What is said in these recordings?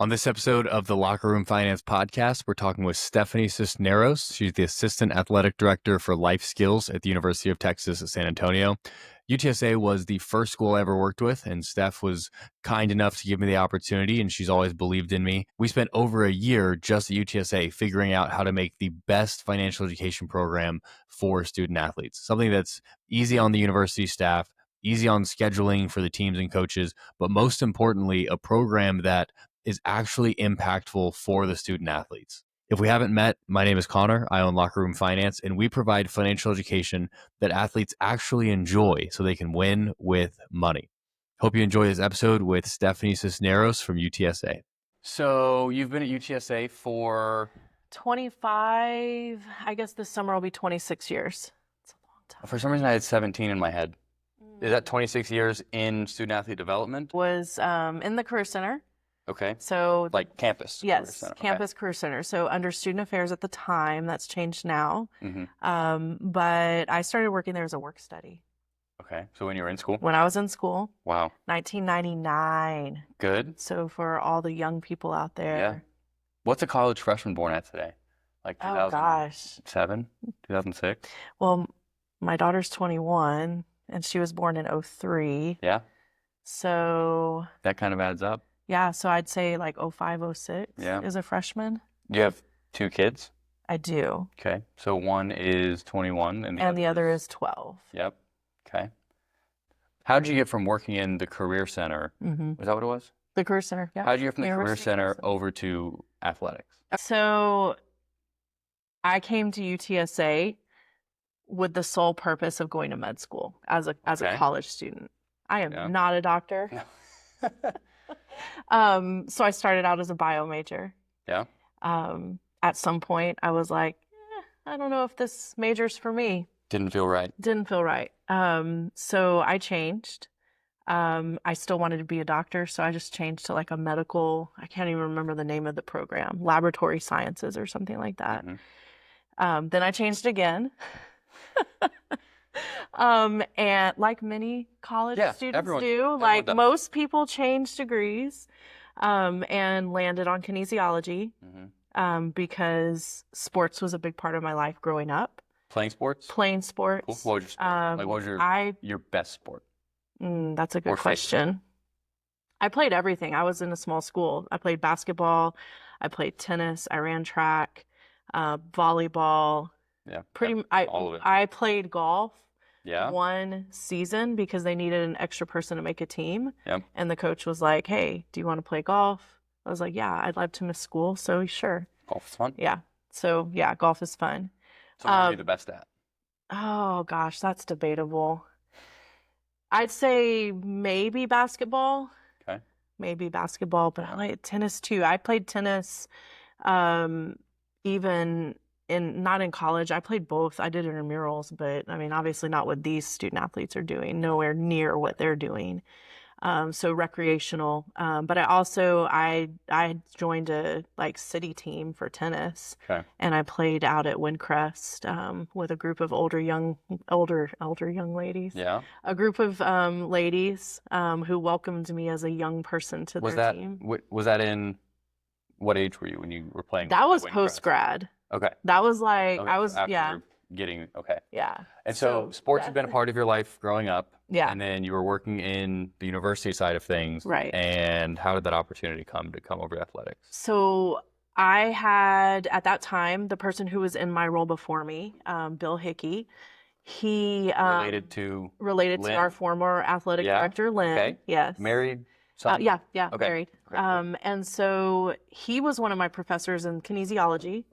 On this episode of the Locker Room Finance podcast, we're talking with Stefanie Cisneros. She's the Assistant Athletic Director for Life Skills at the University of Texas at San Antonio. UTSA was the first school I ever worked with, and Steph was kind enough to give me the opportunity, and she's always believed in me. We spent over a year just at UTSA figuring out how to make the best financial education program for student athletes, something that's easy on the university staff, easy on scheduling for the teams and coaches, but most importantly, a program that is actually impactful for the student athletes. If we haven't met, my name is Connor. I own Locker Room Finance, and we provide financial education that athletes actually enjoy so they can win with money. Hope you enjoy this episode with Stefanie Cisneros from UTSA. So you've been at UTSA for 25, I guess this summer will be 26 years. It's a long time. For some reason, I had 17 in my head. Is that 26 years in student athlete development? Was in the Career Center. Okay. So like campus? Yes, campus Career Center. So under Student Affairs at the time, that's changed now. But I started working there as a work study. Okay. So when you were in school? When I was in school. Wow. 1999. Good. So for all the young people out there. Yeah. What's a college freshman born at today? Like 2007, 2006? Well, my daughter's 21, and she was born in 2003. Yeah. So that kind of adds up. Yeah, so I'd say like 05, 06 is a freshman. You have two kids? I do. Okay, so one is 21 and the other is 12. Yep, okay. How did you get from working in the Career Center, was that what it was? The Career Center, yeah. How did you get from the Career Center over to athletics? So I came to UTSA with the sole purpose of going to med school as a college student. I am not a doctor. So I started out as a bio major. Yeah. At some point, I was like, I don't know if this major's for me. Didn't feel right. So I changed. I still wanted to be a doctor, so I just changed to like a medical, I can't even remember the name of the program, laboratory sciences or something like that. Then I changed again. And like many college students do, like most people change degrees, and landed on kinesiology, because sports was a big part of my life growing up. Playing sports? Playing sports. Cool. What was your sport? What was your best sport? That's a good question. I played everything. I was in a small school. I played basketball. I played tennis. I ran track, volleyball. Yeah. All of it. I played golf. Yeah. One season because they needed an extra person to make a team. Yep. And the coach was like, hey, do you want to play golf? I was like, yeah, I'd love to miss school. So sure. Golf is fun. Yeah. So yeah, golf is fun. So what are you the best at? Oh gosh, that's debatable. I'd say maybe basketball. Okay. Maybe basketball, but I like tennis too. I played tennis, even not in college. I played both. I did intramurals, but I mean, obviously not what these student athletes are doing, nowhere near what they're doing. So recreational. But I joined a like city team for tennis. Okay. And I played out at Windcrest, with a group of older young ladies. Yeah. A group of ladies who welcomed me as a young person to their team. Was that in what age were you when you were playing? That was post-grad. Okay. That was like, I was, Yeah. And so sports had been a part of your life growing up. Yeah. And then you were working in the university side of things. Right. And how did that opportunity come over to athletics? So I had, at that time, the person who was in my role before me, Bill Hickey, he related to our former athletic director, Lynn. Okay. Yes. Married? Yeah, okay. Married. Cool. And so he was one of my professors in kinesiology.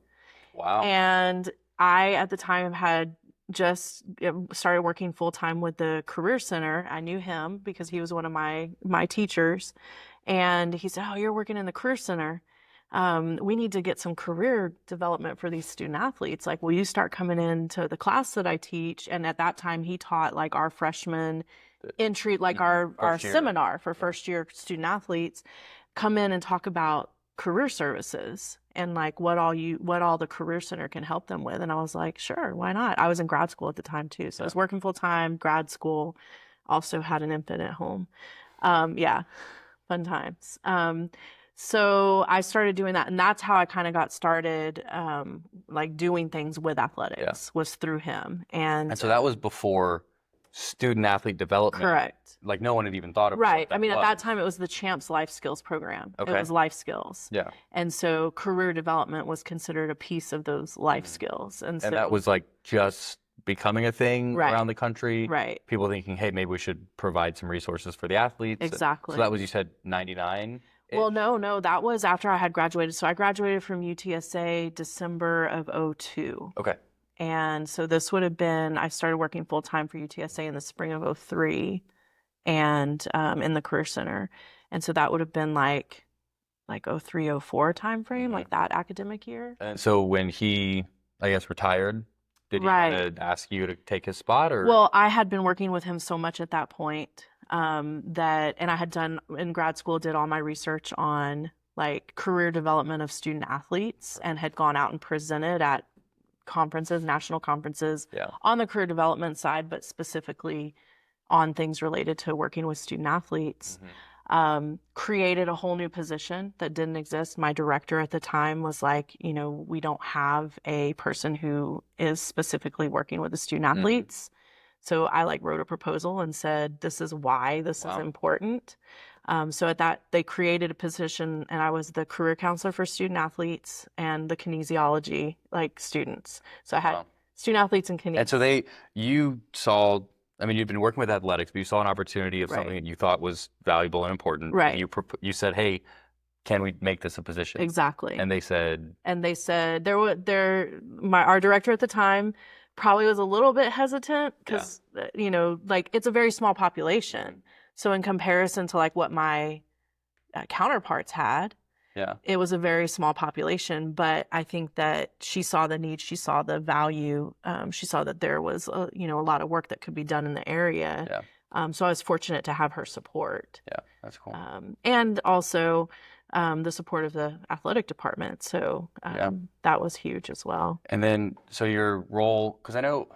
Wow. And I, at the time, had just started working full-time with the Career Center. I knew him because he was one of my teachers. And he said, oh, you're working in the Career Center. We need to get some career development for these student athletes. Like, will you start coming into the class that I teach? And at that time, he taught like our freshman entry, like our seminar for first-year student athletes. Come in and talk about career services and like what all the Career Center can help them with. And I was like, sure, why not? I was in grad school at the time too. So I was working full time, grad school, also had an infant at home. Fun times. So I started doing that, and that's how I kind of got started, like doing things with athletics was through him. And so that was before student athlete development. correct. Like no one had even thought of Right. what that I mean, at was. that time, it was the Champs Life Skills program. It Okay. was life skills. Yeah. And so career development was considered a piece of those life skills. And so that was like just becoming a thing Right. around the country. Right. People thinking, hey, maybe we should provide some resources for the athletes. Exactly. So that was, you said, 99? Well, no, that was after I had graduated. So I graduated from UTSA December of '02. Okay. And so this would have been, I started working full time for UTSA in the spring of '03 and in the Career Center. And so that would have been like '03, '04 time frame, like that academic year. And so when he, I guess, retired, did he Right. kind of ask you to take his spot, or? Well, I had been working with him so much at that point that, and I had done in grad school, did all my research on like career development of student athletes and had gone out and presented at conferences, national conferences on the career development side, but specifically on things related to working with student athletes. Created a whole new position that didn't exist. My director at the time was like, we don't have a person who is specifically working with the student athletes. So I like wrote a proposal and said, this is why this is important. So at that, they created a position, and I was the career counselor for student athletes and the kinesiology, like students. So I had student athletes and kinesiology. And so you saw, I mean, you've been working with athletics, but you saw an opportunity of something that you thought was valuable and important. Right. And you said, hey, can we make this a position? Exactly. And they said, our director at the time probably was a little bit hesitant because, like it's a very small population. So in comparison to like what my counterparts had, it was a very small population. But I think that she saw the need, she saw the value, she saw that there was a lot of work that could be done in the area. So I was fortunate to have her support. Yeah, that's cool. And also the support of the athletic department. So that was huge as well. And then, so your role, because I know,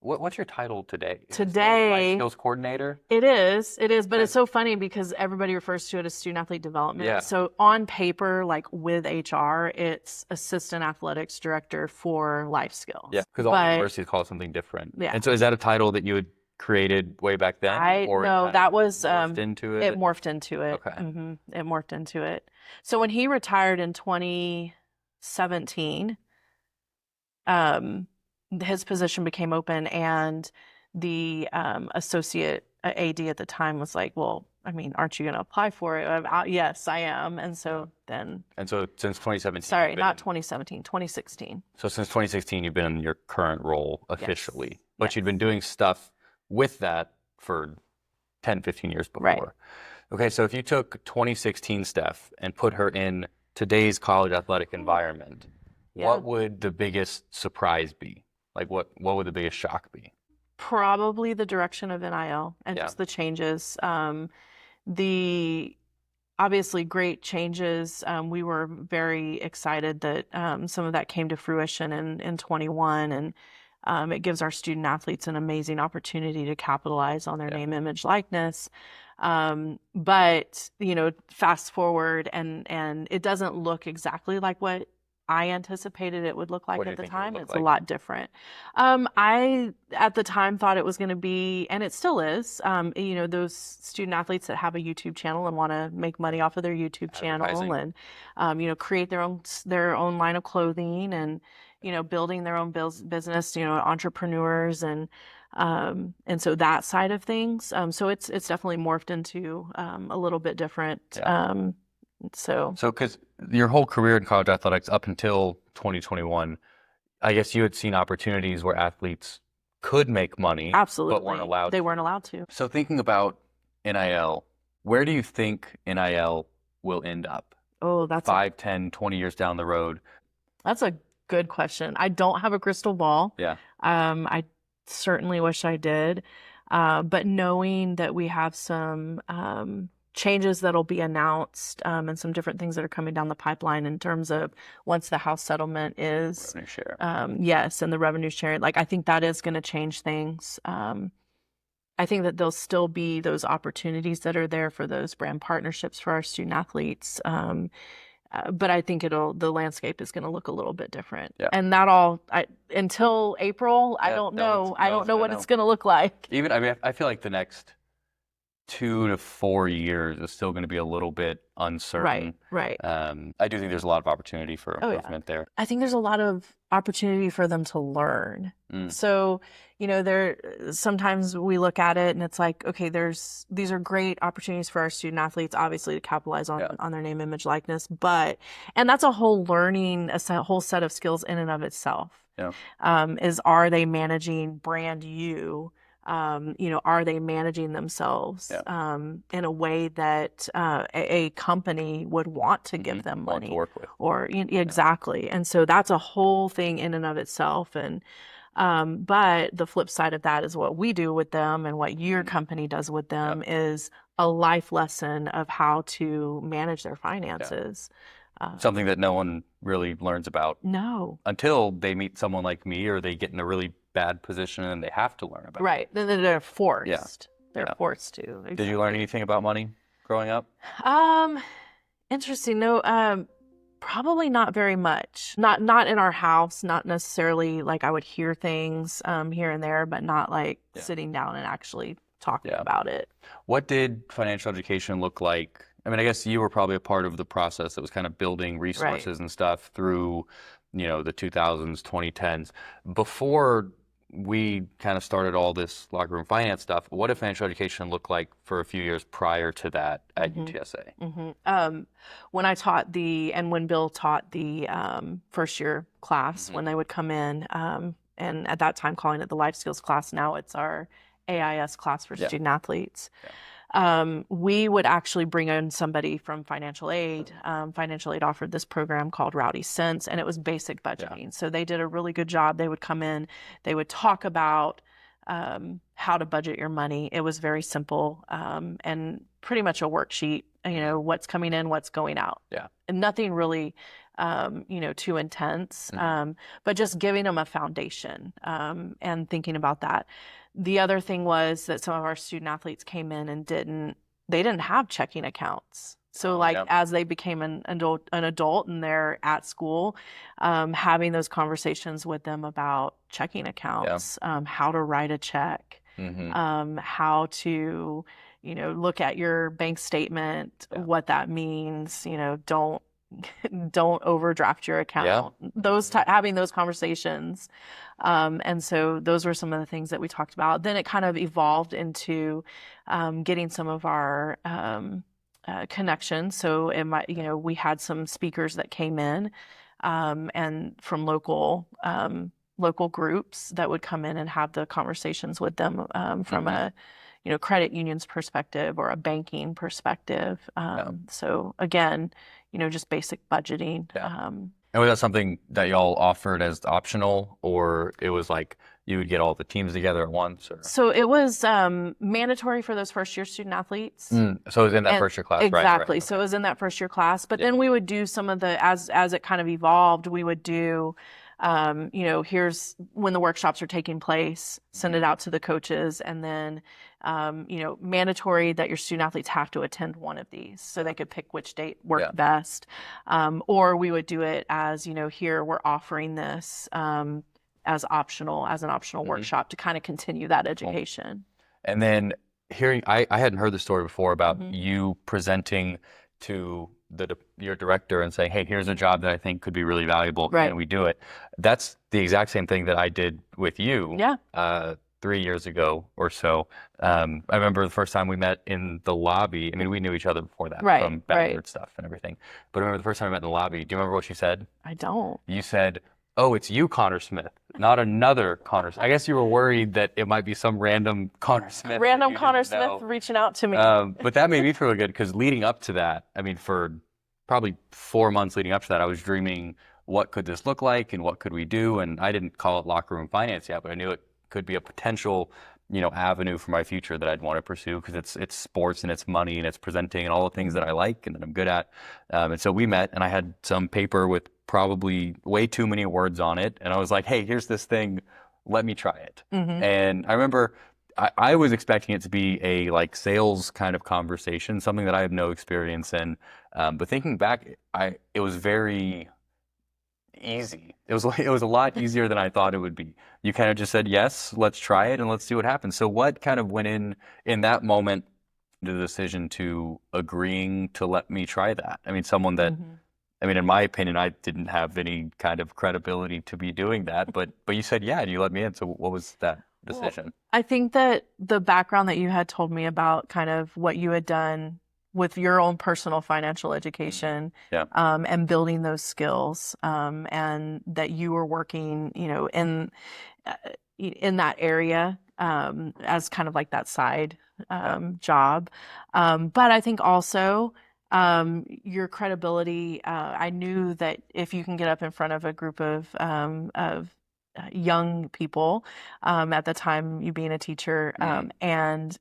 what's your title today? Today, life skills coordinator? It is, but it's so funny because everybody refers to it as student athlete development. Yeah. So on paper, like with HR, it's assistant athletics director for life skills. Yeah, because all universities call it something different. Yeah. And so is that a title that you had created way back then? No, that was morphed into it? It morphed into it. Okay. It morphed into it. So when he retired in 2017, his position became open, and the associate AD at the time was like, well, I mean, aren't you going to apply for it? Yes, I am. And so then. And so since 2017. Sorry, not 2017, 2016. So since 2016, you've been in your current role officially, but you'd been doing stuff with that for 10, 15 years before. Right. Okay, so if you took 2016 Steph and put her in today's college athletic environment, what would the biggest surprise be? Like what would the biggest shock be? Probably the direction of NIL and just the changes. The obviously great changes. We were very excited that some of that came to fruition in 21, and it gives our student athletes an amazing opportunity to capitalize on their name, image, likeness. But fast forward, and it doesn't look exactly like what I anticipated it would look like at the time. It's a lot different. I, at the time, thought it was going to be, and it still is, those student athletes that have a YouTube channel and want to make money off of their YouTube channel and, create their own line of clothing and, building their own business, entrepreneurs and so that side of things. So it's definitely morphed into a little bit different. So because your whole career in college athletics up until 2021, I guess you had seen opportunities where athletes could make money, absolutely, but weren't allowed. They weren't allowed to. So thinking about NIL, where do you think NIL will end up? Oh, that's 5, 10, 20 years down the road? That's a good question. I don't have a crystal ball. Yeah. I certainly wish I did. But knowing that we have some changes that'll be announced and some different things that are coming down the pipeline in terms of once the House settlement is revenue share. Yes, and the revenue sharing. Like I think that is going to change things. I think that there'll still be those opportunities that are there for those brand partnerships for our student athletes. But I think the landscape is going to look a little bit different. Yeah. And until April, I don't know. I don't know what it's going to look like. Even, I mean, I feel like the next 2 to 4 years is still going to be a little bit uncertain. Right. I do think there's a lot of opportunity for improvement there. I think there's a lot of opportunity for them to learn. So, sometimes we look at it and it's like, okay, these are great opportunities for our student athletes, obviously, to capitalize on their name, image, likeness, and that's a whole whole set of skills in and of itself. Yeah. Are they managing brand you? Are they managing themselves in a way that a company would want to give them money, want to work with, or exactly. And so that's a whole thing in and of itself. And but the flip side of that is what we do with them, and what your company does with them is a life lesson of how to manage their finances. Something that no one really learns about. No. Until they meet someone like me, or they get in a really bad position and they have to learn about it. Right. Then they're forced. Yeah. They're forced to. Exactly. Did you learn anything about money growing up? Interesting. No, probably not very much. Not in our house, not necessarily like I would hear things here and there, but not like sitting down and actually talking about it. What did financial education look like? I mean, I guess you were probably a part of the process that was kind of building resources and stuff through, the 2000s, 2010s. Before we kind of started all this locker room finance stuff, what did financial education look like for a few years prior to that at UTSA? When I taught when Bill taught the first year class, when they would come in, and at that time calling it the life skills class, now it's our AIS class for student athletes. We would actually bring in somebody from financial aid. Financial aid offered this program called Rowdy Sense, and it was basic budgeting. So they did a really good job. They would come in, they would talk about how to budget your money. It was very simple, and pretty much a worksheet, what's coming in, what's going out. And nothing really, too intense, but just giving them a foundation, and thinking about that. The other thing was that some of our student athletes came in and they didn't have checking accounts. So as they became an adult and they're at school, having those conversations with them about checking accounts, how to write a check, how to, look at your bank statement, what that means, don't overdraft your account. Having those conversations. And so those were some of the things that we talked about. Then it kind of evolved into getting some of our connections. So we had some speakers that came in, and from local groups that would come in and have the conversations with them from a credit union's perspective or a banking perspective. So again, just basic budgeting. And was that something that y'all offered as optional, or it was like you would get all the teams together at once? Or? So it was mandatory for those first year student athletes. So it was in that first year class, right? Exactly. So it was in that first year class. But then we would do some of as it kind of evolved, we would do, here's when the workshops are taking place, send it out to the coaches, and then, mandatory that your student athletes have to attend one of these so they could pick which date worked best. Or we would do it as, here we're offering this as an optional workshop to kind of continue that education. And then I hadn't heard the story before about you presenting to your director and saying, hey, here's a job that I think could be really valuable. Can we do it? That's the exact same thing that I did with you 3 years ago or so. I remember the first time we met in the lobby. I mean, we knew each other before that from backyard stuff and everything. But I remember the first time we met in the lobby. Do you remember what you said? I don't. You said, oh, it's you, Connor Smith, not another Connor Smith. I guess you were worried that it might be some random Connor Smith. Random Connor Smith reaching out to me. But that made me feel good, because leading up to that, I mean, for probably 4 months leading up to that, I was dreaming, what could this look like and what could we do? And I didn't call it locker room finance yet, but I knew it could be a potential, avenue for my future that I'd want to pursue, because it's sports and it's money and it's presenting and all the things that I like and that I'm good at. And so we met, and I had some paper with probably way too many words on it. And I was like, hey, here's this thing. Let me try it. And I remember I was expecting it to be a like sales kind of conversation, something that I have no experience in. But thinking back, it was very easy. It was a lot easier than I thought it would be. You kind of just said, yes, let's try it and let's see what happens. So what kind of went in that moment, the decision to agreeing to let me try that? I mean, someone that, Mhm. I mean, in my opinion, I didn't have any kind of credibility to be doing that, but you said, yeah, and you let me in. So what was that Well, decision? I think that the background that you had told me about kind of what you had done with your own personal financial Mhm. education, Yeah, and building those skills, and that you were working, uh, in that area, as kind of like that side, yeah, job. But I think also, your credibility, I knew that if you can get up in front of a group of young people, at the time you being a teacher, mhm, and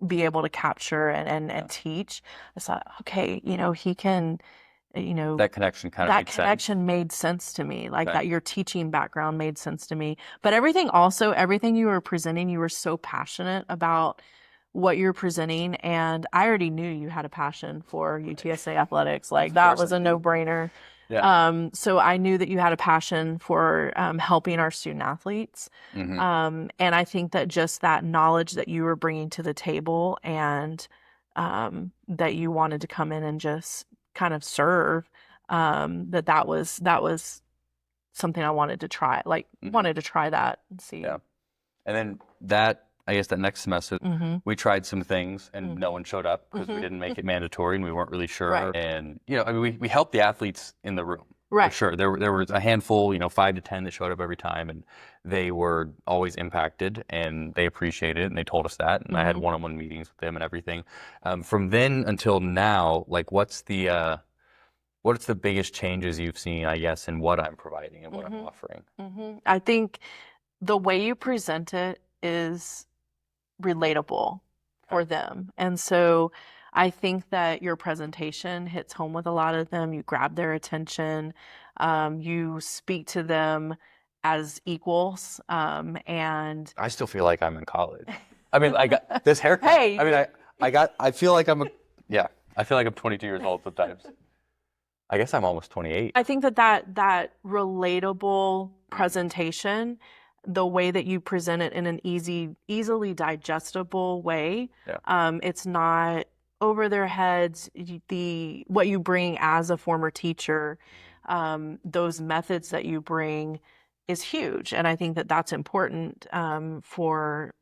be able to capture yeah. and teach, I thought, okay, he can, you know, That connection kind of that made sense. connection made sense to me, like Okay. that your teaching background made sense to me. But everything you were presenting, you were so passionate about what you're presenting. And I already knew you had a passion for UTSA athletics. Like Of that course I was a did. no-brainer. Yeah. So I knew that you had a passion for, helping our student athletes. Hmm. And I think that just that knowledge that you were bringing to the table, and that you wanted to come in and just kind of serve, that was something I wanted to try, like Hmm. wanted to try that and Yeah. see. And then that, I guess that next semester, Mhm. we tried some things and Mhm. no one showed up because we Mhm. didn't make it mandatory and we weren't really sure. Right. And, I mean, we helped the athletes in the room for Right. sure. There was a handful, 5 to 10 that showed up every time and they were always impacted and they appreciated it and they told us that. And I had Mhm. one-on-one meetings with them and everything. From then until now, like what's the biggest changes you've seen, I guess, in what I'm providing and what I'm Mhm. offering? Mhm. I think the way you present it is relatable Okay. for them. And so I think that your presentation hits home with a lot of them. You grab their attention. You speak to them as equals. And I still feel like I'm in college. I mean, I got this haircut. I hey, mean, I feel like yeah, I feel like I'm 22 years old sometimes. I guess I'm almost 28. I think that relatable Hmm. presentation, the way that you present it in an easily digestible way, Yeah. it's not over their heads. The what you bring as a former teacher, those methods that you bring is huge, and I think that that's important,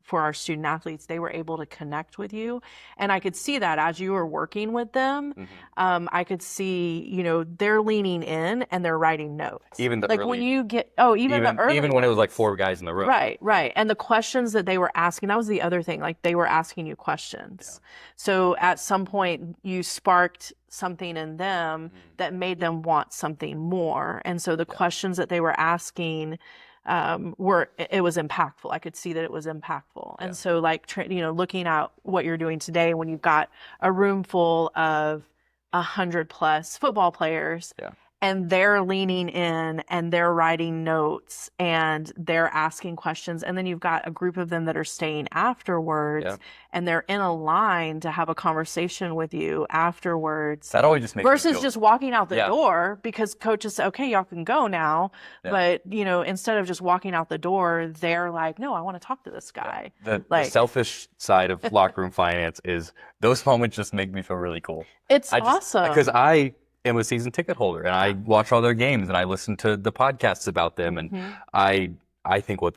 for our student athletes. They were able to connect with you, and I could see that as you were working with them. Hmm. I could see, they're leaning in and they're writing notes. Even the Like when early, you get, oh, even the early even when it was like ones. 4 guys in the room. Right, right. And the questions that they were asking, that was the other thing. Like they were asking you Yeah. questions. So at some point, you sparked something in them Hmm. that made them want something more. And so the Yeah. questions that they were asking, it was impactful. I could see that it was impactful. Yeah. And so like, looking at what you're doing today when you've got a room full of 100+ football players, Yeah. and they're leaning in and they're writing notes and they're asking questions, and then you've got a group of them that are staying Yeah. afterwards and they're in a line to have a conversation with you afterwards, That always just makes me versus feel. just walking out the Yeah. door because coaches say, okay, y'all can go now. Yeah. But instead of just walking out the door, they're like, no, I want to talk to this Yeah. guy. The Like, selfish side of locker room finance is those moments just make me feel really cool. it's I just because awesome. I am a season ticket holder and I Yeah. watch all their games and I listen to the podcasts about them and Hmm. I I think what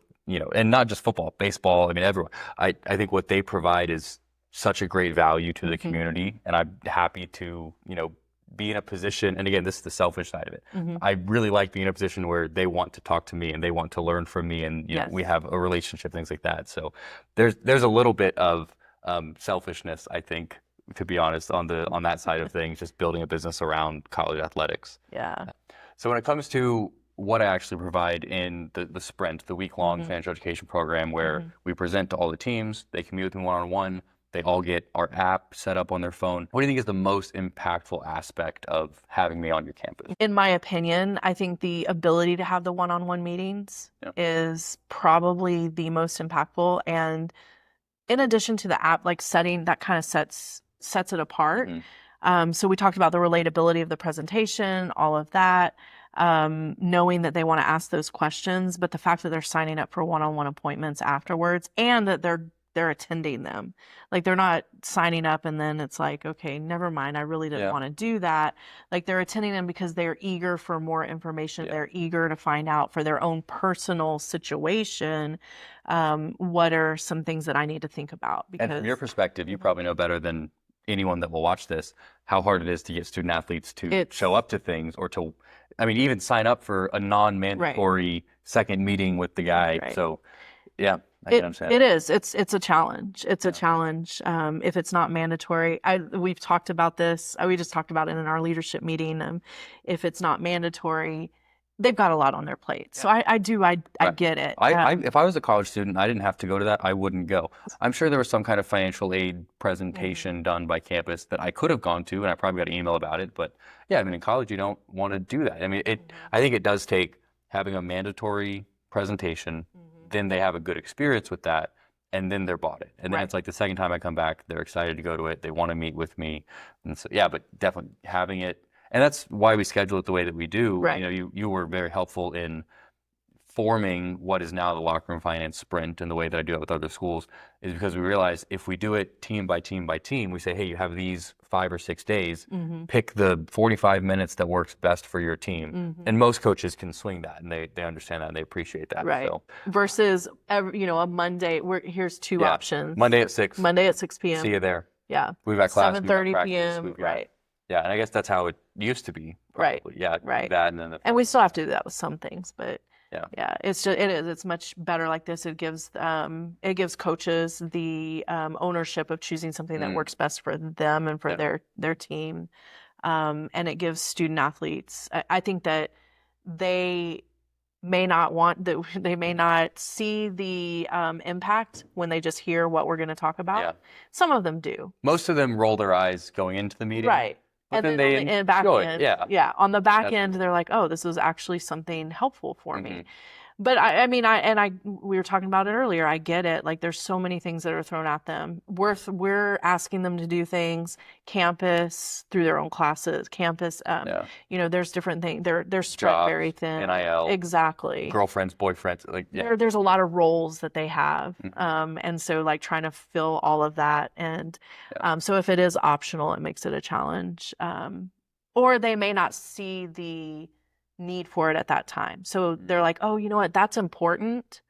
and not just football, baseball, I mean everyone. I think what they provide is such a great value to the Hmm. community and I'm happy to, be in a position and again this is the selfish side of it. Hmm. I really like being in a position where they want to talk to me and they want to learn from me and Yes. we have a relationship, things like that. So there's a little bit of selfishness, I think, to be honest, on that side of things, just building a business around college athletics. Yeah. So when it comes to what I actually provide in the sprint, the week-long Hmm. financial education program, where Hmm. we present to all the teams, they can meet with me one-on-one, they all get our app set up on their phone. What do you think is the most impactful aspect of having me on your campus? In my opinion, I think the ability to have the one-on-one meetings Yeah. is probably the most impactful. And in addition to the app, like setting that kind of sets it apart. So we talked about the relatability of the presentation, all of that, knowing that they want to ask those questions, but the fact that they're signing up for one-on-one appointments afterwards, and that they're attending them. Like they're not signing up and then it's like, okay, never mind, I really didn't want to do that. Like they're attending them because they're eager for more information. They're eager to find out for their own personal situation, what are some things that I need to think about. Because, and from your perspective, you probably know better than anyone that will watch this how hard it is to get student athletes to show up to things, or to, I mean, even sign up for a non-mandatory second meeting with the guy. So yeah, I can understand. It is. It's a challenge. It's a challenge. If it's not mandatory, we've talked about this. We just talked about it in our leadership meeting. If it's not mandatory, they've got a lot on their plate. So I get it. If I was a college student, I didn't have to go to that, I wouldn't go. I'm sure there was some kind of financial aid presentation done by campus that I could have gone to, and I probably got an email about it. But yeah, I mean, in college, you don't want to do that. I mean, I think it does take having a mandatory presentation, then they have a good experience with that, and then they're bought it. And then it's like the second time I come back, they're excited to go to it. They want to meet with me. And so, yeah, but definitely having it. And that's why we schedule it the way that we do. Right. You know, you were very helpful in forming what is now the Locker Room Finance Sprint, and the way that I do it with other schools is because we realize if we do it team by team by team, we say, hey, you have these 5 or 6 days, pick the 45 minutes that works best for your team. And most coaches can swing that, and they understand that, and they appreciate that. Right. So. Versus, a Monday, here's two options. Monday at 6. Monday at 6 p.m. See you there. Yeah. We've got class. 7:30 p.m. Right. Yeah, and I guess that's how it used to be. Probably. Right. Yeah. Right. That, and we still have to do that with some things, but yeah, it's much better like this. It gives coaches the ownership of choosing something that works best for them and for their team, and it gives student athletes. I think that they may not see the impact when they just hear what we're going to talk about. Yeah. Some of them do. Most of them roll their eyes going into the meeting. Right. But and then they enjoy it. Yeah. On the back end, they're like, oh, this was actually something helpful for me. But we were talking about it earlier. I get it. Like there's so many things that are thrown at them. We're asking them to do things campus through their own classes, campus. There's different things. They're spread very thin. NIL. Exactly. Girlfriends, boyfriends. Like there's a lot of roles that they have. And so like trying to fill all of that. And so if it is optional, it makes it a challenge. Or they may not see the need for it at that time. So they're like, oh, you know what? That's important,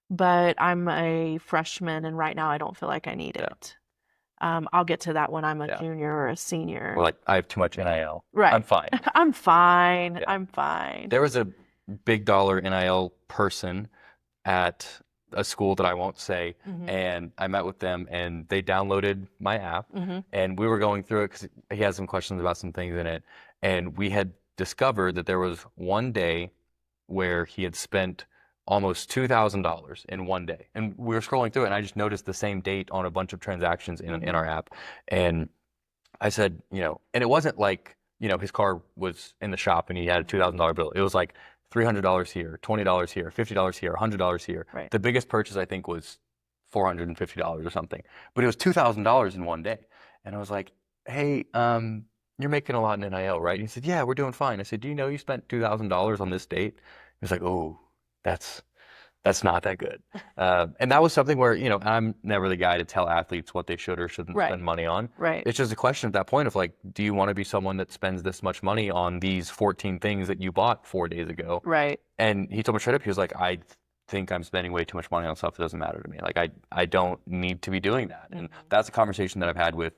but I'm a freshman and right now I don't feel like I need it. I'll get to that when I'm a junior or a senior. Or like, I have too much NIL. Right. I'm fine. I'm fine. Yeah. I'm fine. There was a big dollar NIL person at a school that I won't say, and I met with them, and they downloaded my app, and we were going through it because he had some questions about some things in it, and we had discovered that there was one day where he had spent almost $2,000 in one day. And we were scrolling through it, and I just noticed the same date on a bunch of transactions in our app. And I said, and it wasn't like, his car was in the shop and he had a $2,000 bill. It was like $300 here, $20 here, $50 here, $100 here. Right. The biggest purchase, I think, was $450 or something. But it was $2,000 in one day. And I was like, hey, you're making a lot in NIL, right? And he said, yeah, we're doing fine. I said, do you know you spent $2,000 on this date? He was like, oh, that's not that good. And that was something where, I'm never the guy to tell athletes what they should or shouldn't spend money on. Right. It's just a question at that point of like, do you want to be someone that spends this much money on these 14 things that you bought 4 days ago? Right. And he told me straight up, he was like, I think I'm spending way too much money on stuff that doesn't matter to me. Like, I don't need to be doing that. And that's a conversation that I've had with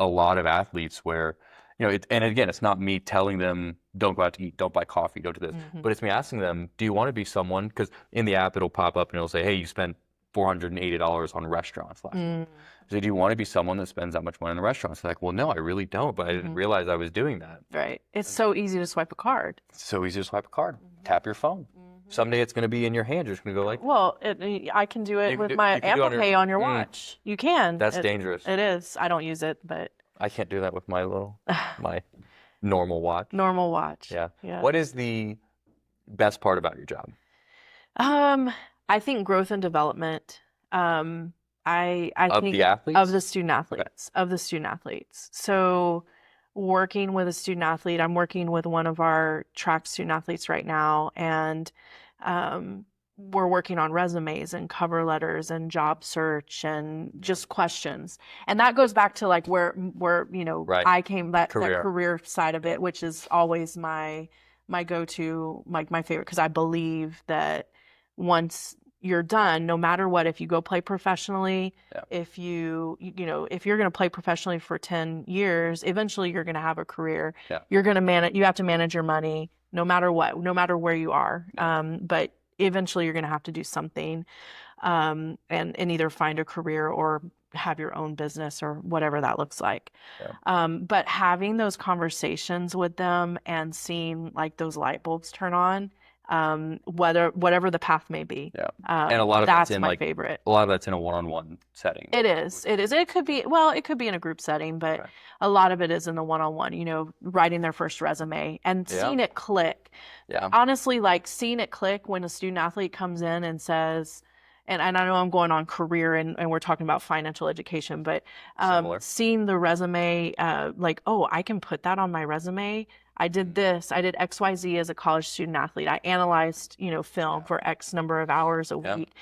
a lot of athletes where, and again, it's not me telling them, don't go out to eat, don't buy coffee, don't do this. But it's me asking them, do you want to be someone, because in the app, it'll pop up and it'll say, hey, you spent $480 on restaurants last month. So do you want to be someone that spends that much money on the restaurants? They're like, well, no, I really don't, but I didn't realize I was doing that. Right. It's so easy to swipe a card. It's so easy to swipe a card. Tap your phone. Someday it's going to be in your hand. You're just going to go like... Well, I can do it with my Apple Pay on your watch. You can. That's dangerous. It is. I don't use it, but... I can't do that with my normal watch. Normal watch. Yeah. What is the best part about your job? I think growth and development. I Of think the of athletes? the student Okay. athletes, of the student athletes. So working with a student athlete, I'm working with one of our track student athletes right now, and um, we're working on resumes and cover letters and job search and just questions. And that goes back to like where Right. I came, that Career. career side of Yeah. it, which is always my go-to, like my favorite, because I believe that once you're done, no matter what, if you go play professionally, Yeah. if if you're going to play professionally for 10 years, eventually you're going to have a career. Yeah. You're going to manage, you have to manage your money no matter what, no matter where you are. Yeah. But eventually you're going to have to do something, and either find a career or have your own business or whatever that looks like. Yeah. But having those conversations with them and seeing like those light bulbs turn on, whatever the path may be, Yeah. And a lot of that's that's in my like favorite. a lot of that's in a one-on-one setting. It is. It is. It could be, well, it could be in a group setting, but Okay. a lot of it is in the one-on-one, writing their first resume and Yeah. seeing it click. Yeah. Honestly, like seeing it click when a student athlete comes in and says, and I know I'm going on career and we're talking about financial education, but Similar. seeing the resume, like, oh, I can put that on my resume. I did this. I did XYZ as a college student athlete. I analyzed, film Yeah. for X number of hours a Yeah. week.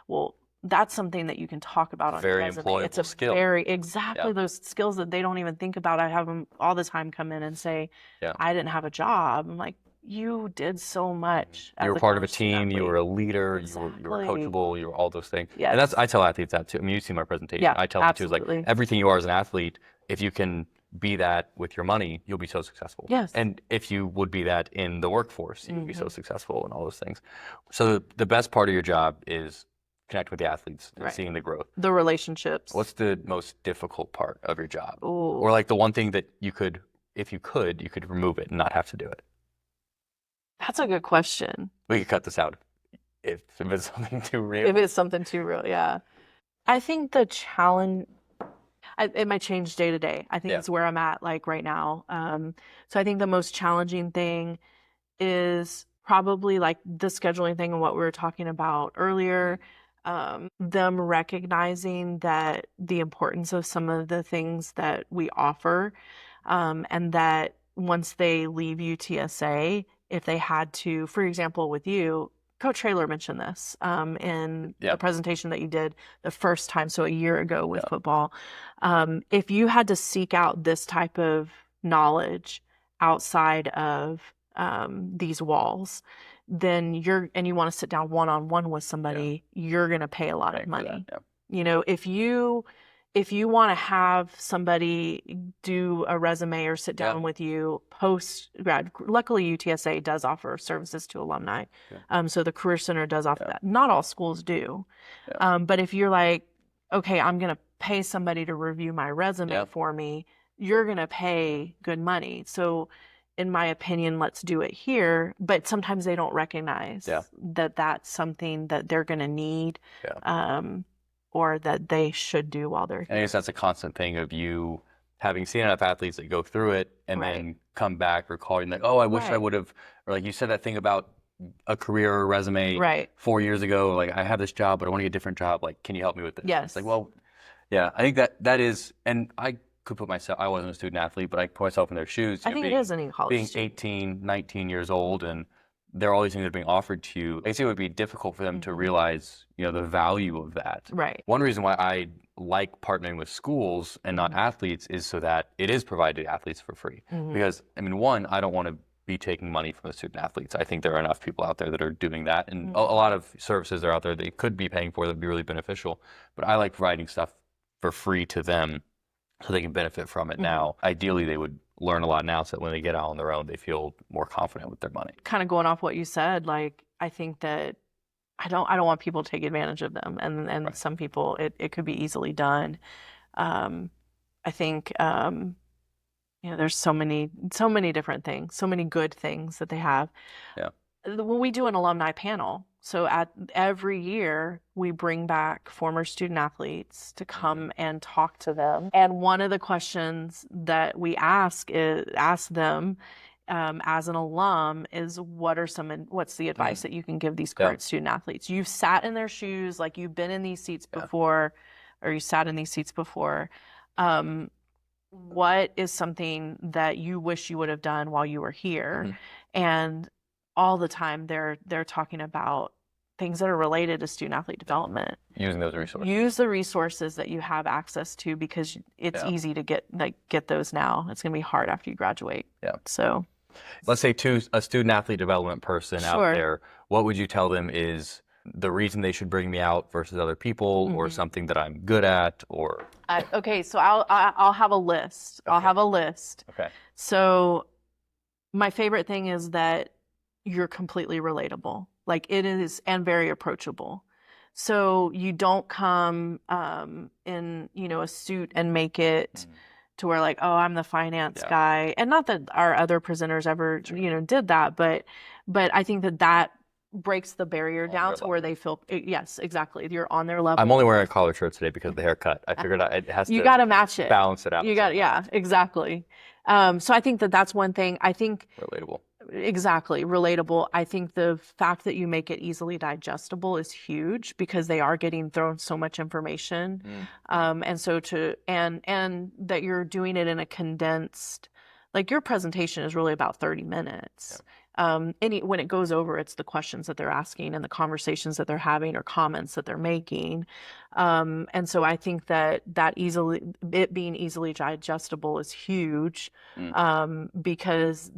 Well, that's something that you can talk about on your Very resume. It's employable a skill. very, Yeah. exactly those skills that they don't even think about. I have them all the time come in and say, Yeah. I didn't have a job. I'm like, you did so much You as were a part of a college student team, you athlete. were a leader, you were Exactly. coachable, you were all those things. And Yes. I tell athletes that too. I mean, you see my presentation. Yeah, I tell them too, is like absolutely. everything you are as an athlete, if you can be that with your money, you'll be so successful. Yes. And if you would be that in the workforce, you'd be so Mhm. successful and all those things. So the best part of your job is connect with the athletes and Right. seeing the growth. The relationships. What's the most difficult part of your job? Ooh. Or like the one thing that you could, if you could remove it and not have to do it. That's a good question. We could cut this out if it's something too real. If it's something too real, yeah. I think the challenge, it might change day to day. I think Yeah. it's where I'm at like right now. So I think the most challenging thing is probably like the scheduling thing and what we were talking about earlier. Them recognizing that the importance of some of the things that we offer, and that once they leave UTSA, if they had to, for example, with you, Coach Traylor mentioned this in Yeah. the presentation that you did the first time, so a year ago with Yeah. football. If you had to seek out this type of knowledge outside of these walls, then you want to sit down one-on-one with somebody, you're going to pay a lot of Paying for that, money. yeah. If you want to have somebody do a resume or sit down Yeah. with you post grad, luckily UTSA does offer services to alumni. Yeah. So the Career Center does offer Yeah. that. Not all schools do. Yeah. But if you're like, okay, I'm going to pay somebody to review my resume Yeah. for me, you're going to pay good money. So in my opinion, let's do it here. But sometimes they don't recognize Yeah. that that's something that they're going to need. Yeah. Or that they should do while they're And I guess that's a constant thing of you having seen enough athletes that go through it and Right. then come back or call you and like, oh, I wish I Right. would have, or like you said that thing about a career or resume Right. 4 years ago, like I have this job, but I want to get a different job. Like, can you help me with this? Yes. It's like, well, yeah, I think that is, and I could put myself, I wasn't a student athlete, but I put myself in their shoes. I think it is any college being student. 18, 19 years old, and there are all these things that are being offered to you. I think it would be difficult for them to Mhm. realize, the value of that. Right. One reason why I like partnering with schools and not Mhm. athletes is so that it is provided to athletes for free. Mhm. Because, I mean, one, I don't want to be taking money from the student athletes. I think there are enough people out there that are doing that. And a lot of services are out there they could be paying for that would be really beneficial. But I like providing stuff for free to them so they can benefit from it Mhm. now. Ideally, they would learn a lot now so that when they get out on their own, they feel more confident with their money. Kind of going off what you said, like I think that I don't want people to take advantage of them, and Right. some people it could be easily done. I think there's so many different things, so many good things that they have. Yeah. When we do an alumni panel, so at every year we bring back former student athletes to come and talk to them. And one of the questions that we ask them as an alum is what's the advice that you can give these current student athletes? You've sat in their shoes, like you've been in these seats before. or you sat in these seats before. What is something that you wish you would have done while you were here? Mm-hmm. And all the time they're talking about things that are related to student athlete development. Using those resources. Use the resources that you have access to, because it's easy to get those now. It's going to be hard after you graduate. Yeah. So let's say to a student athlete development person out there, what would you tell them is the reason they should bring me out versus other people, or something that I'm good at, or? Okay, so I'll have a list. Okay. I'll have a list. Okay. So my favorite thing is that you're completely relatable. Like, it is, and very approachable. So you don't come in, a suit and make it to where, like, oh, I'm the finance guy. And not that our other presenters ever, did that, but I think that breaks the barrier down to where they feel, yes, exactly. You're on their level. I'm only wearing a collared shirt today because of the haircut. I figured it has to. You got to match it. Balance it out. Yeah, exactly. So I think that's one thing. I think relatable. Exactly, relatable. I think the fact that you make it easily digestible is huge, because they are getting thrown so much information, and so and that you're doing it in a condensed, like, your presentation is really about 30 minutes. When it goes over, it's the questions that they're asking and the conversations that they're having or comments that they're making. And so I think that it being easily digestible is huge, because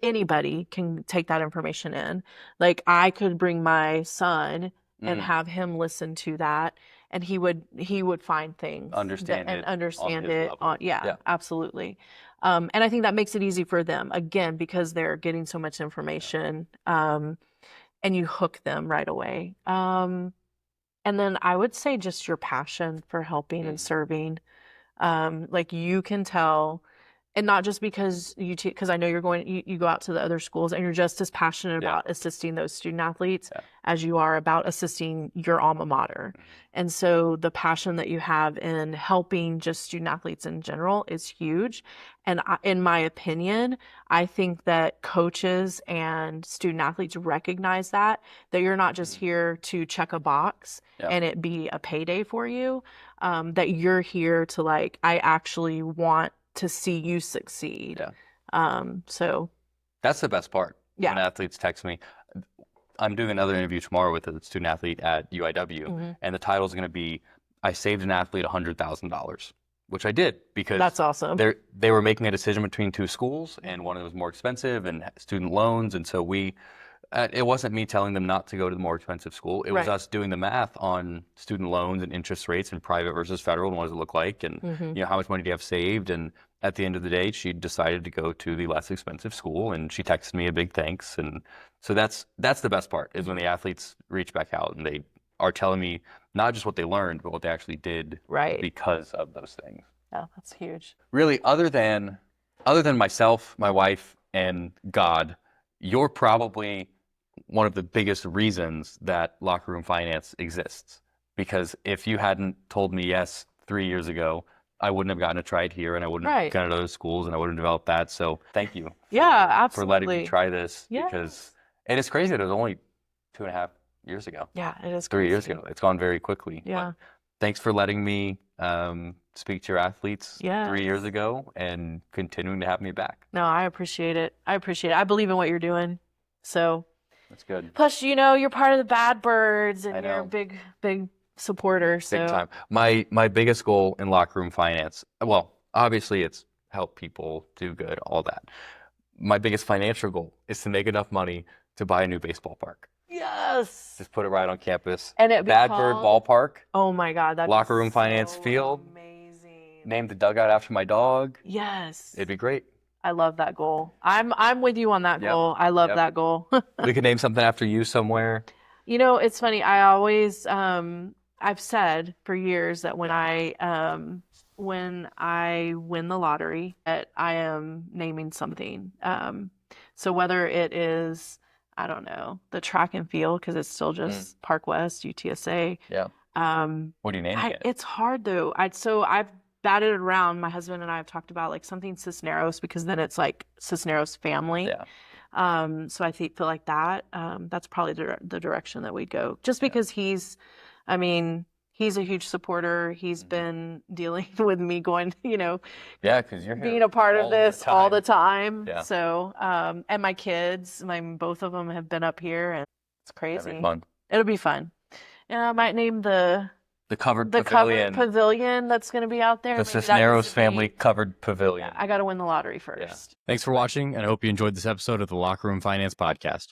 anybody can take that information in. Like, I could bring my son and have him listen to that, and he would find things, understand it. Absolutely. And I think that makes it easy for them, again, because they're getting so much information, and you hook them right away. And then I would say just your passion for helping and serving. Like, you can tell. And not just because because I know you go out to the other schools and you're just as passionate about assisting those student athletes as you are about assisting your alma mater. And so the passion that you have in helping just student athletes in general is huge. And in my opinion, I think that coaches and student athletes recognize that you're not just here to check a box and it be a payday for you, that you're here to, like, I actually want to see you succeed. So that's the best part. When athletes text me, I'm doing another interview tomorrow with a student athlete at UIW, and the title is going to be, I saved an athlete $100,000, which I did, because that's awesome. They were making a decision between two schools, and one of them was more expensive and student loans. And so it wasn't me telling them not to go to the more expensive school. It was us doing the math on student loans and interest rates and private versus federal, and what does it look like, and how much money do you have saved. And at the end of the day, she decided to go to the less expensive school, and she texted me a big thanks. And so that's the best part, is when the athletes reach back out and they are telling me not just what they learned, but what they actually did because of those things. Yeah, that's huge. Really, other than myself, my wife, and God, you're probably one of the biggest reasons that Locker Room Finance exists. Because if you hadn't told me yes 3 years ago, I wouldn't have gotten to try it here, and I wouldn't have gone to other schools, and I wouldn't have developed that. So thank you for letting me try this. Because it is crazy that it was only 2.5 years ago. Yeah, it is 3 years ago. It's gone very quickly. Yeah. But thanks for letting me speak to your athletes 3 years ago and continuing to have me back. No, I appreciate it. I believe in what you're doing. So that's good. Plus, you're part of the Bad Birds, and you're a big supporter. So. Big time. My biggest goal in Locker Room Finance, well, obviously it's help people do good, all that. My biggest financial goal is to make enough money to buy a new baseball park. Yes. Just put it right on campus. And it Bad Bird Ballpark. Oh my God, that's Locker Room Finance Field. Amazing. Name the dugout after my dog. Yes. It'd be great. I love that goal. I'm with you on that goal. I love that goal. We could name something after you somewhere. It's funny. I always I've said for years that when I win the lottery, that I am naming something. So whether it is, I don't know, the track and field, because it's still just Park West, UTSA. Yeah. What do you name it? It's hard though. I've batted it around. My husband and I have talked about, like, something Cisneros, because then it's like Cisneros family. Yeah. So I feel like that's probably the direction that we'd go, just because he's, I mean, he's a huge supporter. He's been dealing with me going, Yeah, because you're being here a part of all the this all the time. time. Yeah. So, and my kids, both of them have been up here, and it's That'd be crazy. fun. It'll be fun. And I might name The covered the covered pavilion, pavilion that's going to be out there. the Maybe that needs Cisneros to family be. covered Yeah, pavilion. I got to win the lottery Yeah. first. Thanks for watching, and I hope you enjoyed this episode of the Locker Room Finance Podcast.